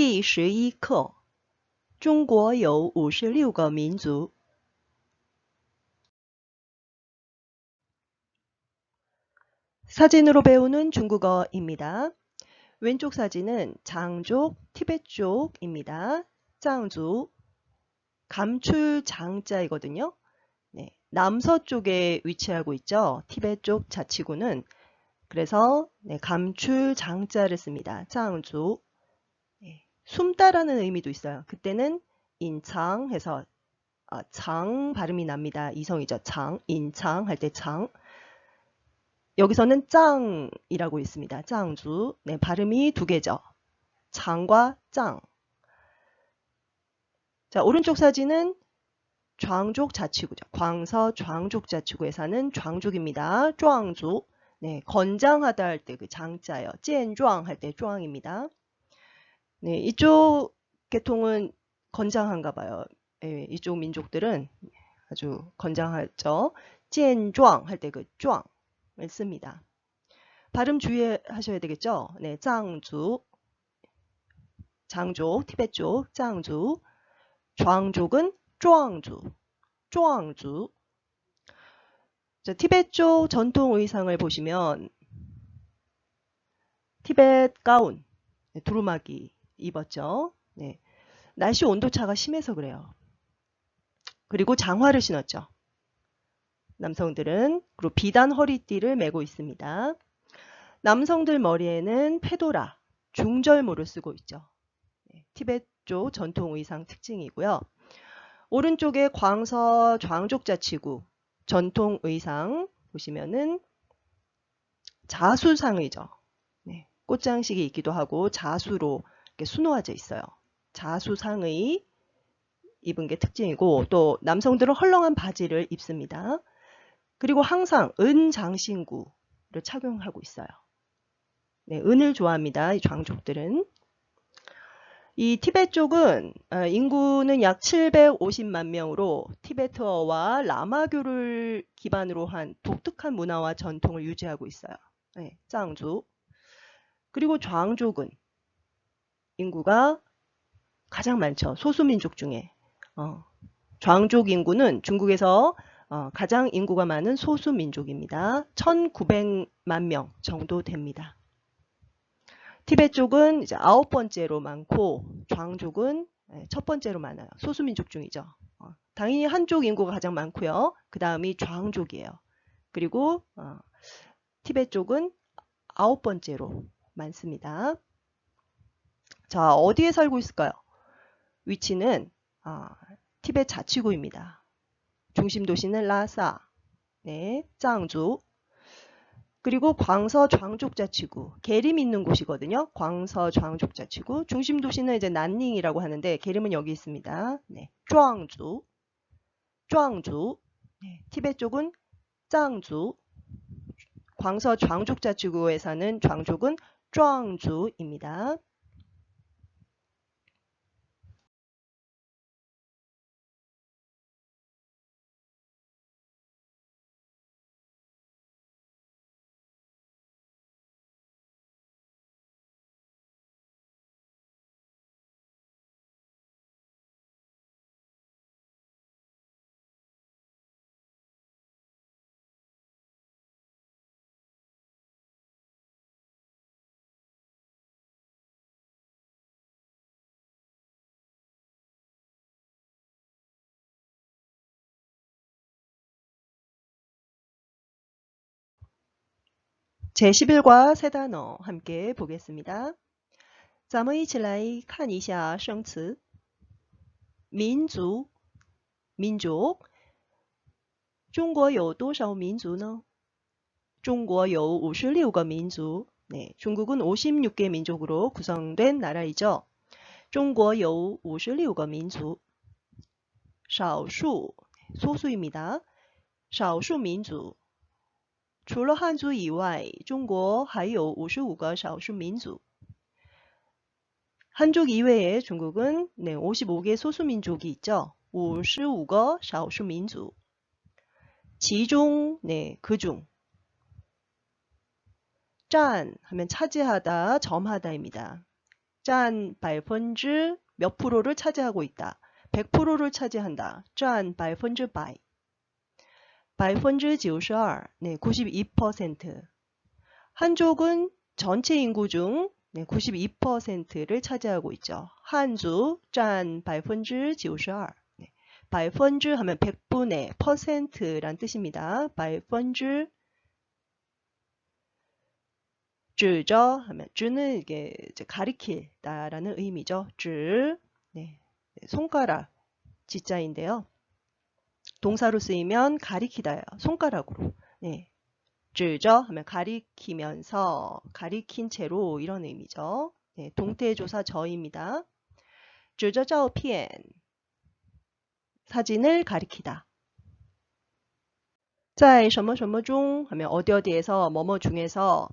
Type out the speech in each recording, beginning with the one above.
第11课中国有56个民族 사진으로 배우는 중국어입니다. 왼쪽 사진은 장족, 티베트족입니다. 장주, 감출 장자이거든요. 네, 남서쪽에 위치하고 있죠. 티베트족 자치구는. 그래서 네, 감출 장자를 씁니다. 장주. 네, 숨다라는 의미도 있어요. 그때는 인창 해서 장 발음이 납니다. 이성이죠. 장, 인창 할 때 장. 여기서는 짱이라고 있습니다. 짱주. 네, 발음이 두 개죠. 장과 짱. 자, 오른쪽 사진은 좌족 자치구죠. 광서 좌족 자치구에 사는 좌족입니다. 壮族. 네, 건장하다 할 때 그 장자예요. 健壮 할 때 壮입니다. 네, 이쪽 계통은 건장한가 봐요. 네, 이쪽 민족들은 아주 건장하죠. 健壮 할 때 그 壮을 씁니다. 발음 주의하셔야 되겠죠. 네, 장주, 장족, 티베트족, 장주, 좌족은 壮族, 壮族. 자, 티베트족 전통 의상을 보시면 티베트 가운, 네, 두루마기 입었죠. 네, 날씨 온도차가 심해서 그래요. 그리고 장화를 신었죠. 남성들은. 그리고 비단 허리띠를 메고 있습니다. 남성들 머리에는 페도라, 중절모를 쓰고 있죠. 네, 티베트족 전통 의상 특징이고요. 오른쪽에 광서 좌족 자치구 전통 의상 보시면은 자수상의죠. 네, 꽃장식이 있기도 하고 자수로 이렇게 수놓아져 있어요. 자수상의 입은 게 특징이고, 또 남성들은 헐렁한 바지를 입습니다. 그리고 항상 은장신구를 착용하고 있어요. 네, 은을 좋아합니다. 이 좌족들은. 이 티베트 쪽은 인구는 약 750만 명으로 티베트어와 라마교를 기반으로 한 독특한 문화와 전통을 유지하고 있어요. 네, 짱주. 그리고 좌족은 인구가 가장 많죠. 소수민족 중에. 좌족 인구는 중국에서 가장 인구가 많은 소수민족입니다. 1900만 명 정도 됩니다. 티베트 쪽은 이제 9번째로 많고 좌족은 첫 번째로 많아요. 소수민족 중이죠. 당연히 한족 인구가 가장 많고요. 그 다음이 좌족이에요. 그리고 티베트 쪽은 9번째로 많습니다. 자, 어디에 살고 있을까요? 위치는 티베트 자치구입니다. 중심 도시는 라사, 네, 짱주. 그리고 광서 좌족 자치구, 계림 있는 곳이거든요. 광서 좌족 자치구. 중심 도시는 이제 난닝이라고 하는데 계림은 여기 있습니다. 네, 壮族, 壮族. 네, 티베트 쪽은 짱주. 광서 좌족 자치구에 사는 좌족은 壮族입니다. 제11과 세 단어 함께 보겠습니다. 咱们一起来看一下生词。民族，民族。中国有多少民族呢？中国有56个民族。네, 중국은 56개 민족으로 구성된 나라이죠. 中国有56个民族。少数， 소수입니다. 少数民族。除了汉族以外，中国还有55个少数民族。 한족 이외에 중국은 55개 소수민족이 있죠. 55个少数民族。其中, 그중. 占 하면 차지하다, 점하다입니다. 占%몇 프로를 차지하고 있다. 100%를 차지한다.占100%. 92%, 네, 92%. 한족은 전체 인구 중 92%를 차지하고 있죠. 한주占 92%. 네, 100% 하면 100분의 %란 뜻입니다. 100%. 指着 하면 指는 이게 가리키다라는 의미죠. 指, 네, 손가락 지자인데요. 동사로 쓰이면 가리키다요. 손가락으로. 네. 指着 하면 가리키면서, 가리킨 채로 이런 의미죠. 네, 동태조사 저입니다. 指着照片 사진을 가리키다. 在什么什么中 하면 어디 어디에서 뭐뭐 중에서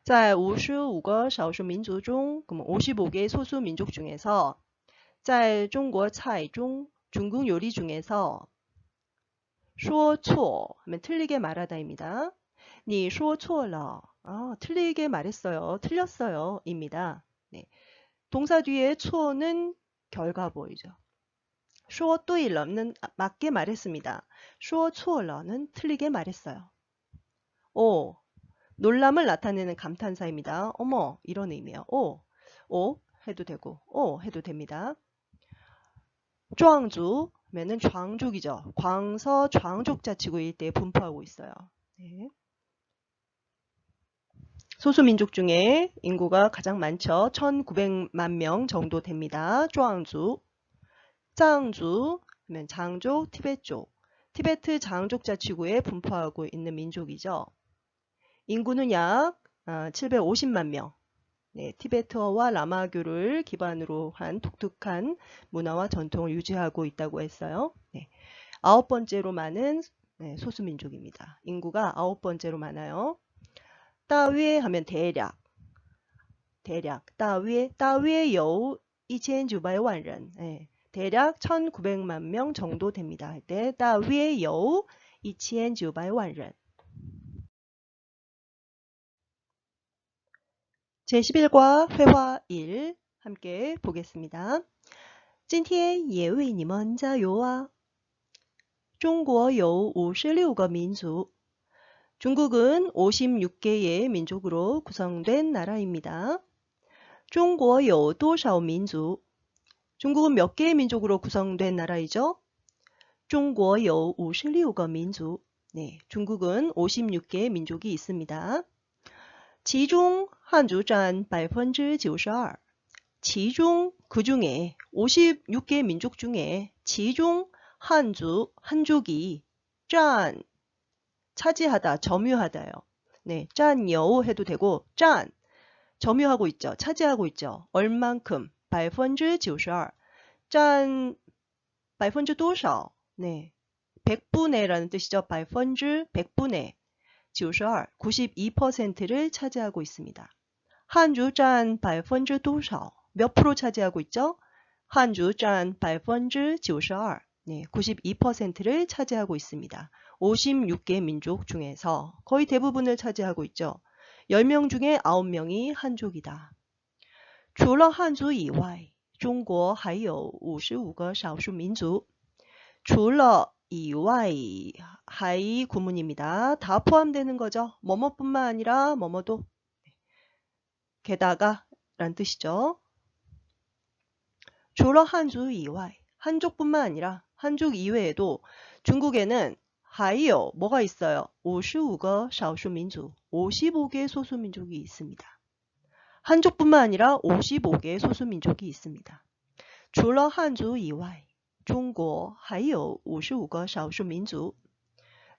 在55个少数民族中 그럼 55개 소수 민족 중에서 在中国菜中 중국 요리 중에서 说错 하면 틀리게 말하다입니다. 你说错了 틀리게 말했어요. 틀렸어요. 입니다. 네. 동사 뒤에 错는 결과보이죠. 说对了는 맞게 말했습니다. 说错了는 틀리게 말했어요. 오, 놀람을 나타내는 감탄사입니다. 어머, 이런 의미예요. 오 해도 되고, 해도 됩니다. 壮族 하면은 좌족이죠. 광서 좌족자치구 일대에 분포하고 있어요. 네. 소수민족 중에 인구가 가장 많죠. 1900만 명 정도 됩니다. 壮族. 짱주 하면 장족, 티베트족. 티베트 장족자치구에 분포하고 있는 민족이죠. 인구는 약 750만 명. 네, 티베트어와 라마교를 기반으로 한 독특한 문화와 전통을 유지하고 있다고 했어요. 네, 9번째로 많은 소수민족입니다. 인구가 9번째로 많아요. 따위에 하면 대략. 따위에 요 2,900만 人. 네, 대략 1,900만 명 정도 됩니다. 할 때 따위에 요 2,900만 人. 제11과 회화 1 함께 보겠습니다. 今天也为你们加油啊! 중국有56个民族. 중국은 56개의 민족으로 구성된 나라입니다. 중국有多少民族? 중국은 몇 개의 민족으로 구성된 나라이죠? 중국有56个民族. 네, 중국은 56개의 민족이 있습니다. 其中 한족占 92%. 其中 그 중에 56개 민족 중에 其中 한족이 占 차지하다, 점유하다요. 네, 占有 해도 되고 占 점유하고 있죠. 차지하고 있죠. 얼만큼? 92%. 占 多少? 네, 100분의라는 뜻이죠. 100분의 92%를 차지하고 있습니다. 한족占 多少? 몇 프로 차지하고 있죠? 한족占 92%. 네, 92%를 차지하고 있습니다. 56개 민족 중에서 거의 대부분을 차지하고 있죠. 10명 중에 9명이 한족이다. 除了汉族以外，中国还有55个少数民族。除了以外 하이 구문입니다. 다 포함되는 거죠. 뭐뭐뿐만 아니라 뭐뭐도 게다가 란 뜻이죠. 除了汉族以外 한족뿐만 아니라 한족 이외에도 중국에는 还有 뭐가 있어요? 55个少数民族 55개의 소수민족이 있습니다. 한족뿐만 아니라 55개의 소수민족이 있습니다. 除了汉族以外中国还有55个少数民族.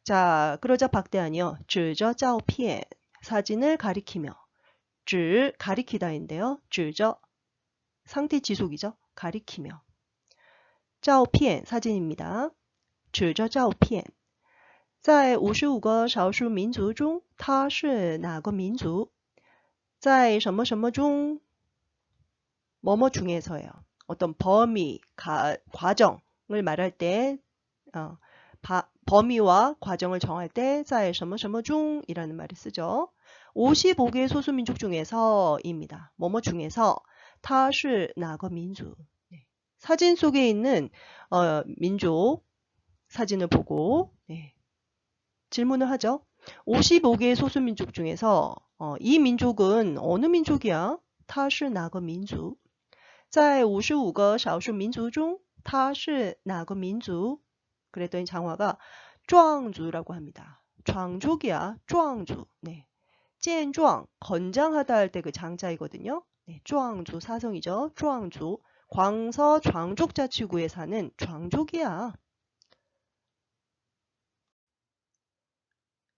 자, 그러자 박대한이요. 指着照片 사진을 가리키며 指 가리키다인데요. 指着 상태 지속이죠. 가리키며 照片 사진입니다. 指着照片在55个少数民族中他是哪个民族在什么什么中뭐뭐 중에서요. 어떤 범위, 과정을 말할 때 범위와 과정을 정할 때在什么什么中이라는 말을 쓰죠. 55개의 소수민족 중에서입니다. 뭐뭐 중에서 他是哪个民族? 네. 사진 속에 있는 민족 사진을 보고 네. 질문을 하죠. 55개의 소수민족 중에서 이 민족은 어느 민족이야? 他是哪个民族?在55个少数民族中他是哪个民族? 그랬더니 장화가壮族라고 합니다.壮族이야. 壮族. 네. 健壮 건장하다 할 때 그 장자이거든요. 네, 壮族 사성이죠. 壮族. 광서壮族자치구에 사는 壮族이야.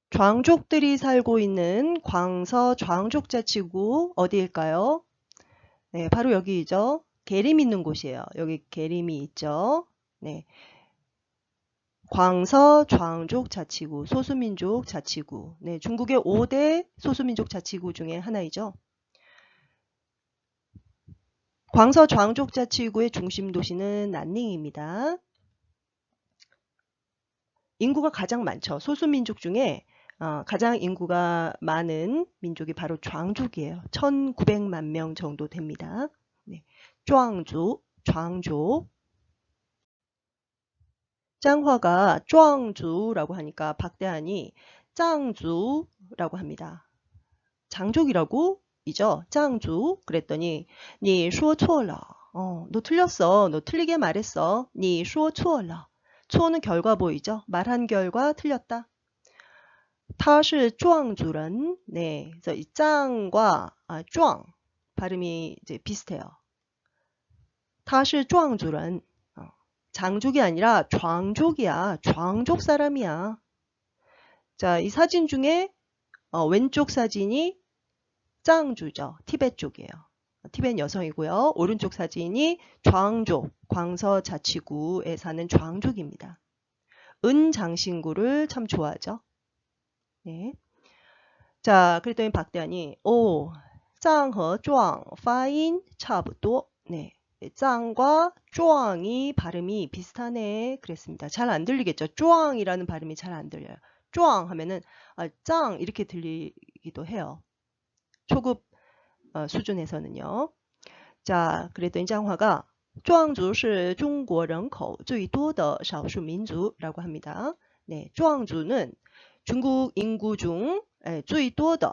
壮族들이 살고 있는 광서壮族자치구 어디일까요? 네, 바로 여기죠. 계림 있는 곳이에요. 여기 계림이 있죠. 네. 광서壮族자치구, 소수민족 자치구. 네, 중국의 5대 소수민족 자치구 중에 하나이죠. 광서壮族자치구의 중심 도시는 난닝입니다. 인구가 가장 많죠. 소수민족 중에 가장 인구가 많은 민족이 바로壮族이에요. 1900만 명 정도 됩니다. 네. 壮族, 壮族. 짱화가 壮族라고 하니까 박대한이 짱주라고 합니다. 장족이라고? 이죠. 짱주. 그랬더니 你说错了. 너 틀렸어. 너 틀리게 말했어. 你说错了. 초는 결과 보이죠? 말한 결과 틀렸다. 他是壮族人. 네. 그래서 이 짱과 壮 발음이 이제 비슷해요. 他是壮族人. 장족이 아니라壮族이야.壮族 사람이야. 자, 이 사진 중에 왼쪽 사진이 짱주죠. 티벳 쪽이에요. 티벳 여성이고요. 오른쪽 사진이壮族, 광서 자치구에 사는壮族입니다. 은장신구를 참 좋아하죠. 네. 자, 그랬더니 박대한이 짱和壮 发音 差不多. 네. 짱과 쫑이 발음이 비슷하네 그랬습니다. 잘 안 들리겠죠? 쫑이라는 발음이 잘 안 들려요. 쫑 하면은 짱 이렇게 들리기도 해요. 초급 수준에서는요. 자, 그랬더니 짱화가 壮族是中国人口最多的少数民族라고 합니다. 네, 壮族는 중국 인구 중 最多的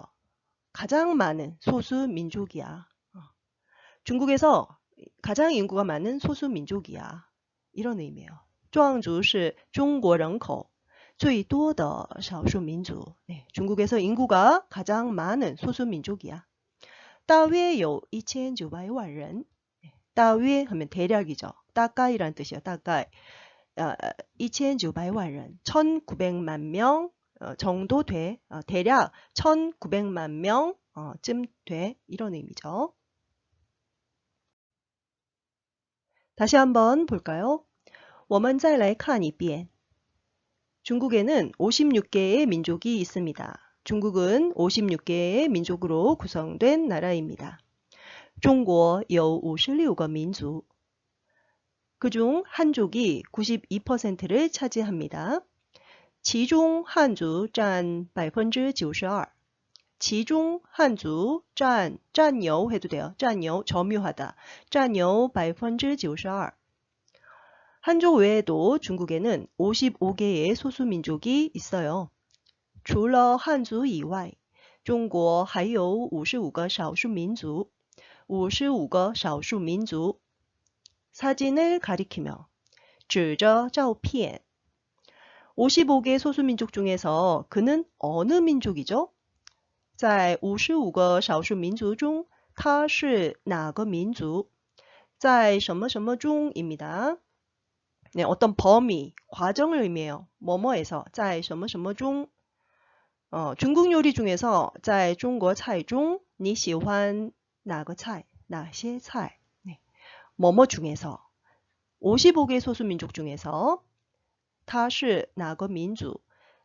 가장 많은 소수 민족이야. 중국에서 가장 인구가 많은 소수 민족이야. 이런 의미예요. 壮族是中国人口最多的少数民族. 네, 중국에서 인구가 가장 많은 소수 민족이야. 大约有2900万人. 大约 하면 대략이죠. 大概이란 뜻이에요. 大概 2900万人. 1900만 명 정도 돼. 대략 1900만 명쯤 돼. 이런 의미죠. 다시 한번 볼까요? 我们再来看一遍. 중국에는 56개의 민족이 있습니다. 중국은 56개의 민족으로 구성된 나라입니다. 中国有56个民族. 그중 한족이 92%를 차지합니다. 其中汉族占 92%. 其中汉族占有 해도 돼요. 占有 점유하다. 占有 92%. 한족 외에도 중국에는 55개의 소수민족이 있어요. 除了汉族以外，中国还有55个少数民族。55个少数民族. 사진을 가리키며 指着照片. 55개 소수민족 중에서 그는 어느 민족이죠? 在55个少数民族中他是哪个民族? 在什么什么中입니다. 네, 어떤 범위, 과정을 의미해요. 뭐뭐에서 在什么什么中. 중국 요리 중에서 在中国菜中你喜欢哪个菜? 哪些菜? 네. 뭐뭐 중에서 55개 소수민족 중에서 他是哪个民族?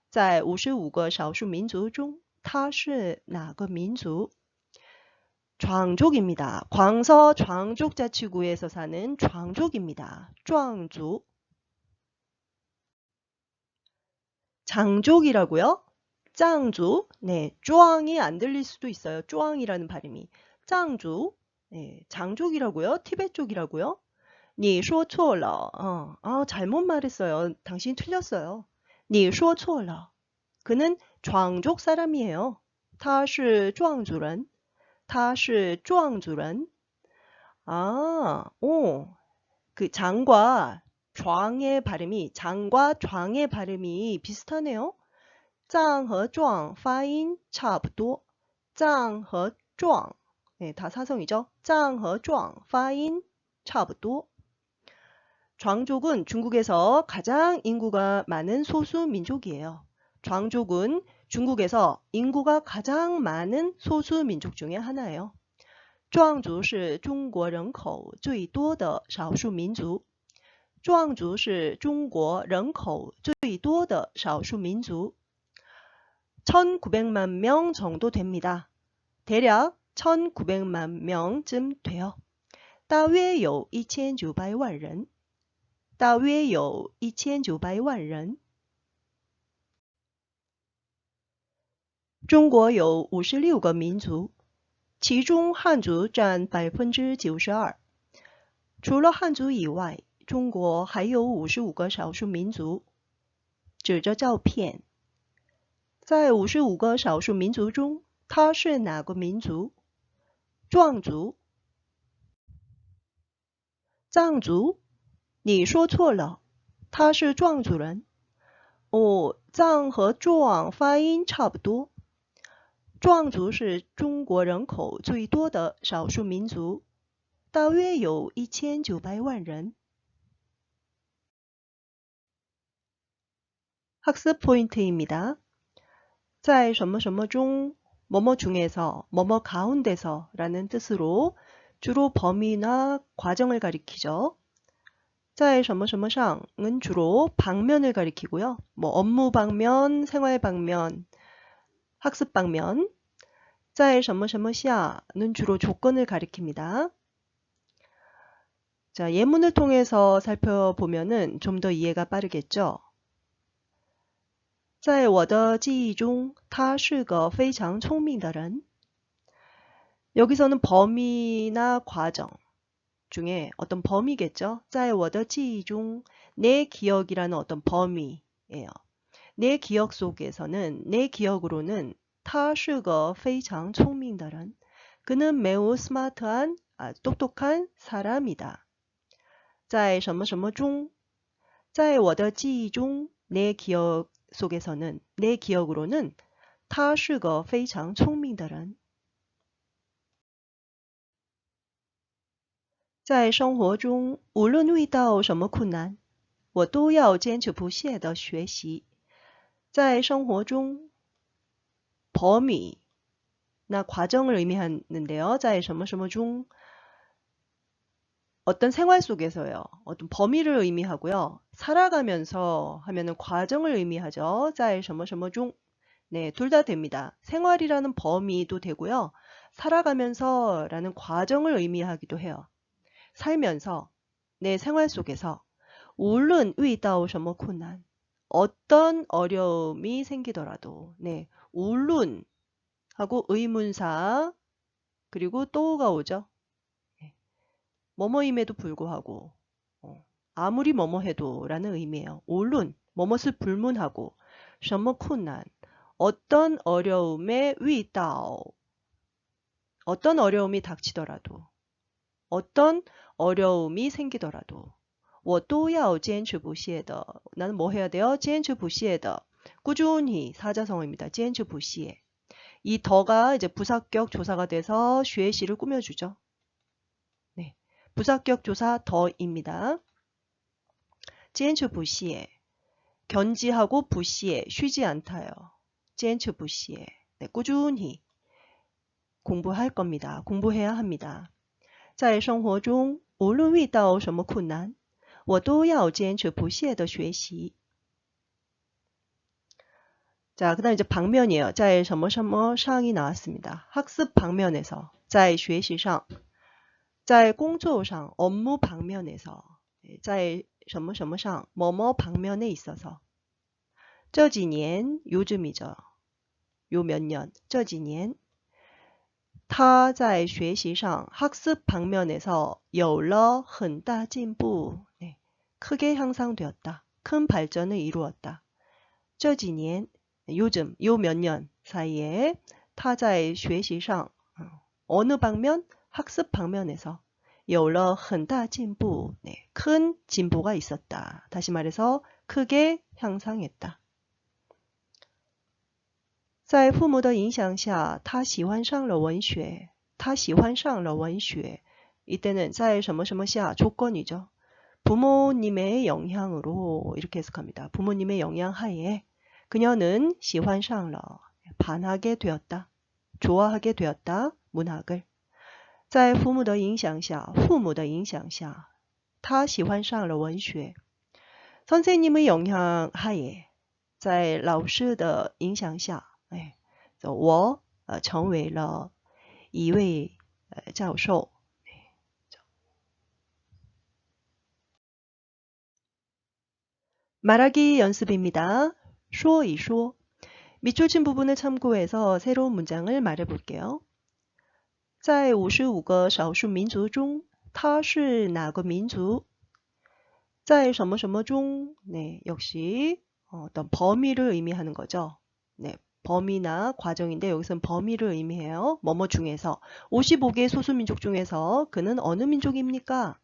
在55个少数民族中他是哪个民族?壮族입니다. 광서壮族 자치구에서 사는壮族입니다. 壮族. 장족이라고요? 짱주. 네, 쭈앙이 안 들릴 수도 있어요. 쭈앙이라는 발음이. 짱주. 장족이라고요? 티베트 쪽이라고요? 你说错了. 잘못 말했어요. 당신 틀렸어요. 你说错了. 그는 장족 사람이에요. 他是壮族人. 他是壮族人. 그 장과 장의 발음이 비슷하네요. 张和壮发音差不多. 张和壮, 다 사성이죠. 张和壮发音差不多. 장족은 중국에서 가장 인구가 많은 소수 민족이에요. 장족은 중국에서 인구가 가장 많은 소수 민족 중에 하나예요. 壮族是中国人口最多的少数民族。壮族是中国人口最多的少数民族。1900만 명 정도 됩니다. 대략 1900만 명쯤 돼요. 大约有1900万人。大约有1900万人。中国有56个民族。其中汉族占92%。除了汉族以外，中国还有55个少数民族。指着照片，在55个少数民族中，他是哪个民族？壮族。藏族？你说错了，他是壮族人。藏和壮发音差不多。壮族是中国人口最多的少数民族，大约有1900万人。학습 포인트입니다. 在什么什么中, 뭐뭐 중에서, 뭐뭐 가운데서 라는 뜻으로 주로 범위나 과정을 가리키죠. 在什么什么上은 주로 방면을 가리키고요. 뭐 업무 방면, 생활 방면, 학습 방면. 在什么什么下는 주로 조건을 가리킵니다. 자, 예문을 통해서 살펴보면은 좀 더 이해가 빠르겠죠. 在我的记忆中他是个非常聪明的人. 여기서는 범위나 과정 중에 어떤 범위겠죠. 在我的记忆中, 내 기억이라는 어떤 범위예요. 내 기억 속에서는, 내 기억으로는 他是个非常聪明的人. 그는 매우 스마트한, 똑똑한 사람이다. 在什么什么中, 在我的记忆中, 내 기억 속에서는, 내 기억으로는 他是个非常聪明的人. 在生活中，无论遇到什么困难，我都要坚持不懈地学习。在生活中, 범위나 과정을 의미하는데요. 在什么什么중, 어떤 생활 속에서요. 어떤 범위를 의미하고요. 살아가면서 하면은 과정을 의미하죠. 在什么什么중, 네, 둘 다 됩니다. 생활이라는 범위도 되고요. 살아가면서라는 과정을 의미하기도 해요. 살면서, 내 생활 속에서, 无论遇到什么困难, 어떤 어려움이 생기더라도, 네, 无论 하고 의문사, 그리고 또가 오죠. 뭐뭐임에도 불구하고, 아무리 뭐뭐 해도 라는 의미예요. 无论, 뭐뭇을 불문하고, 什么困难, 어떤 어려움에 遇到, 어떤 어려움이 닥치더라도, 어떤 어려움이 생기더라도, 我都要坚持不懈的. 나는 뭐 해야 돼요? 坚持不懈的. 꾸준히 사자성어입니다. 坚持不懈. 이 더가 이제 부사격 조사가 돼서 学习를 꾸며주죠. 네, 부사격 조사 더입니다. 坚持不懈. 견지하고 不懈, 쉬지 않다요. 坚持不懈. 네, 꾸준히 공부할 겁니다. 공부해야 합니다. 在生活中无论遇到什么困难我都要坚持不懈的学习. 자, 그 다음 이제 방면이에요. 在什么什么上이 나왔습니다. 학습 방면에서, 在学习上, 在工作上, 업무 방면에서, 在什么什么上, 뭐뭐 방면에 있어서. 这几年, 요즘이죠. 요 몇 년, 这几年.他在学习上 학습 방면에서 有了很大进步. 네, 크게 향상되었다. 큰 발전을 이루었다. 这几年 요즘 요 몇 년 사이에 他在学习上 어느 방면? 학습 방면에서 有了很大进步. 네, 큰 진보가 있었다. 다시 말해서 크게 향상했다. 在父母的影响下他喜欢上了文学. 他喜欢上了文学. 이때는 在什么什么下 조건이죠. 부모님의 영향으로 이렇게 해석합니다. 부모님의 영향 하에 그녀는 喜欢上了 반하게 되었다. 좋아하게 되었다. 문학을. 在父母的影响下父母的影响下他喜欢上了文学. 선생님의 영향 하에 在老师的影响下我成为了一位教授. 말하기 연습입니다. 说一说. 밑줄 친 부분을 참고해서 새로운 문장을 말해볼게요. 在55个少数民族中他是哪个民族? 在什么什么中 네, 역시 어떤 범위를 의미하는 거죠. 네, 범위나 과정인데 여기서는 범위를 의미해요. 뭐뭐 중에서 55개 소수민족 중에서 그는 어느 민족입니까?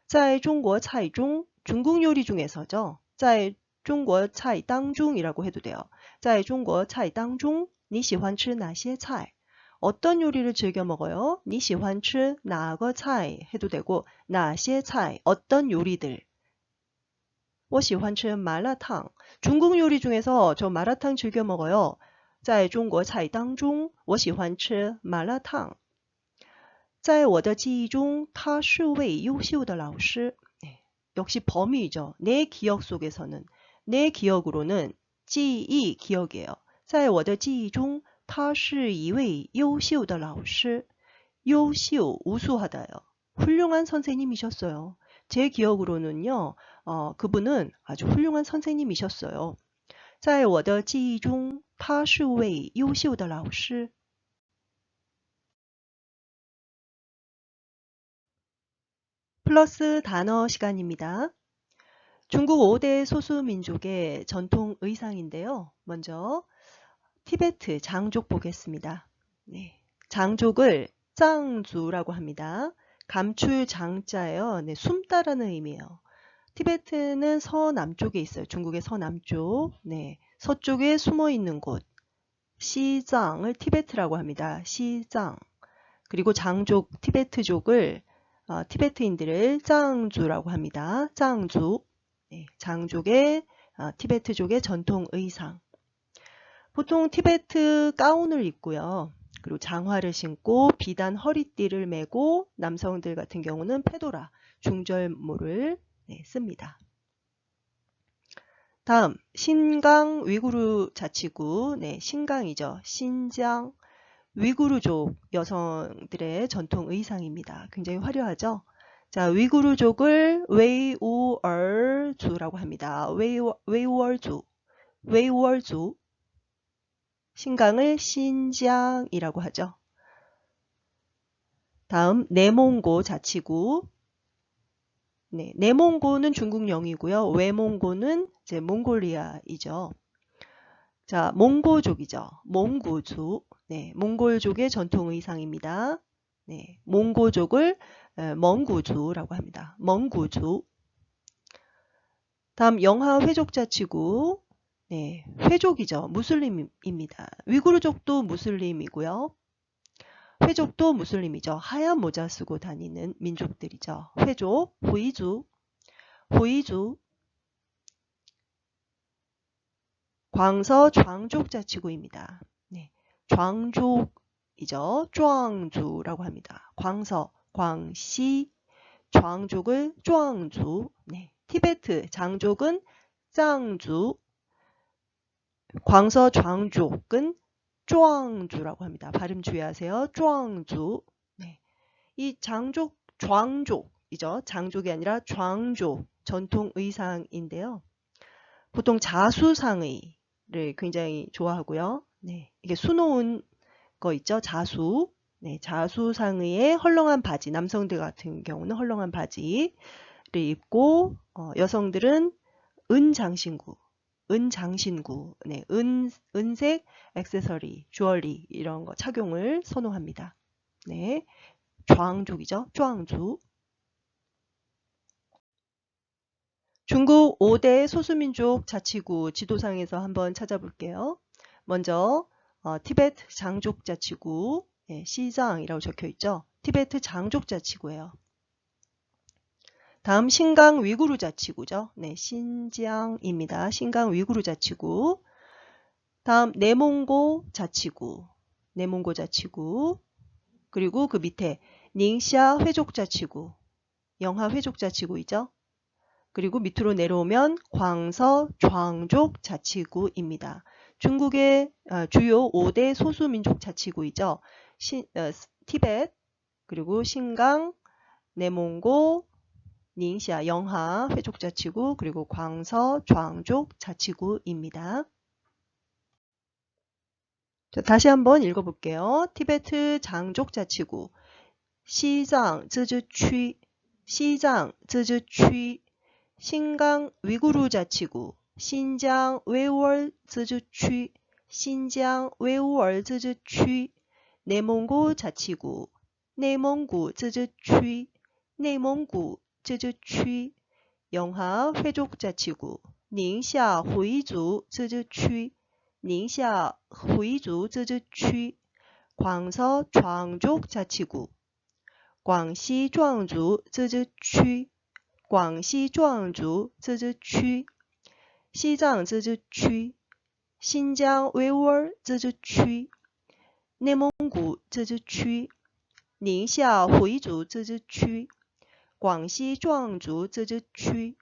在中国菜中 중국 요리 중에서죠. 在中国菜当中이라고 해도 돼요. 在中国菜当中你喜欢吃哪些菜? 어떤 요리를 즐겨 먹어요? 你喜欢吃哪个菜 해도 되고 哪些菜 어떤 요리들. 我喜欢吃麻辣烫. 중국 요리 중에서 저 마라탕 즐겨 먹어요. 在中国菜当中我喜欢吃麻辣烫. 在我的记忆中他是位优秀的老师. 네, 역시 범위죠. 내 기억 속에서는 내 기억으로는 记忆 기억이에요. 在我的记忆中他是一位优秀的老师. 优秀 우수하다요. 훌륭한 선생님이셨어요. 제 기억으로는요. 그분은 아주 훌륭한 선생님이셨어요. 在我的记忆中他是位优秀的老师. 플러스 단어 시간입니다. 중국 5대 소수민족의 전통 의상인데요. 먼저 티베트 장족 보겠습니다. 네, 장족을 짱주라고 합니다. 감출 장자예요. 네, 숨다라는 의미예요. 티베트는 서남쪽에 있어요. 중국의 서남쪽. 네, 서쪽에 숨어 있는 곳. 시장을 티베트라고 합니다. 시장. 그리고 장족, 티베트족을 티베트인들을 짱주라고 합니다. 짱주. 네, 장족의 티베트족의 전통 의상. 보통 티베트 가운을 입고요. 그리고 장화를 신고 비단 허리띠를 메고 남성들 같은 경우는 페도라, 중절모를 씁니다. 다음 신강 위구르 자치구, 네, 신강이죠. 신장 위구르족 여성들의 전통 의상입니다. 굉장히 화려하죠. 자, 위구르족을 웨이우얼주라고 합니다. 웨이우얼주, 웨이우얼주. 신강을 신장이라고 하죠. 다음 내몽고 자치구. 네, 내몽고는 중국령이고요. 외몽고는 이제 몽골리아이죠. 자, 몽고족이죠. 몽구주. 네, 몽골족의 전통 의상입니다. 네, 몽고족을 멍구주라고 합니다. 멍구주. 다음 영하 회족 자치구. 네, 회족이죠. 무슬림입니다. 위구르족도 무슬림이고요. 회족도 무슬림이죠. 하얀 모자 쓰고 다니는 민족들이죠. 회족, 후이주, 후이주. 광서 좌족 자치구입니다. 네, 좌족이죠. 壮주라고 합니다. 광서, 광시, 좌족을 壮주. 네, 티베트 장족은 짱주. 광서 좌족은 壮주라고 합니다. 발음 주의하세요. 壮주. 네. 이 장족, 좌족이죠. 장족이 아니라 壮족 전통 의상인데요. 보통 자수상의를 굉장히 좋아하고요. 네. 이게 수놓은 거 있죠. 자수. 네, 자수상의의 헐렁한 바지, 남성들 같은 경우는 헐렁한 바지를 입고 여성들은 은장신구, 네, 은색 액세서리, 주얼리 이런 거 착용을 선호합니다. 네, 좌ang족이죠. 좌ang족. 중국 5대 소수민족 자치구 지도상에서 한번 찾아볼게요. 먼저 티베트 장족 자치구, 예, 시장이라고 적혀 있죠. 티베트 장족 자치구예요. 다음 신강 위구르 자치구죠. 네, 신지양입니다. 신강 위구르 자치구. 다음 내몽고 자치구, 내몽고 자치구. 그리고 그 밑에 닝샤 회족 자치구, 영하 회족 자치구이죠. 그리고 밑으로 내려오면 광서 좌ang족 자치구입니다. 중국의 주요 5대 소수민족 자치구이죠. 티벳, 그리고 신강, 내몽고, 닝샤, 영하 회족 자치구, 그리고 광서 좌ang족 자치구입니다. 자, 다시 한번 읽어볼게요. 티베트 장족 자치구, 시장 쯔즈취, 시장 쯔즈취, 신강 위구르 자치구, 신장 외월 쯔즈취, 신장 외월 쯔즈취, 내몽고 자치구, 내몽구 쯔즈취, 내몽구 쯔즈취, 영하 회족 자치구, 닝샤 후이주 쯔즈취, 닝샤 후이주 쯔즈취, 광서 좌ang족 자치구, 광시 좌ang주 쯔즈취, 광시 좌ang주 쯔즈취, 시장 쯔즈취, 신장 외월 쯔즈취, 내몽구 쯔즈취, 닝샤 후이주 쯔즈취, 광시 좌ang주 쯔즈취,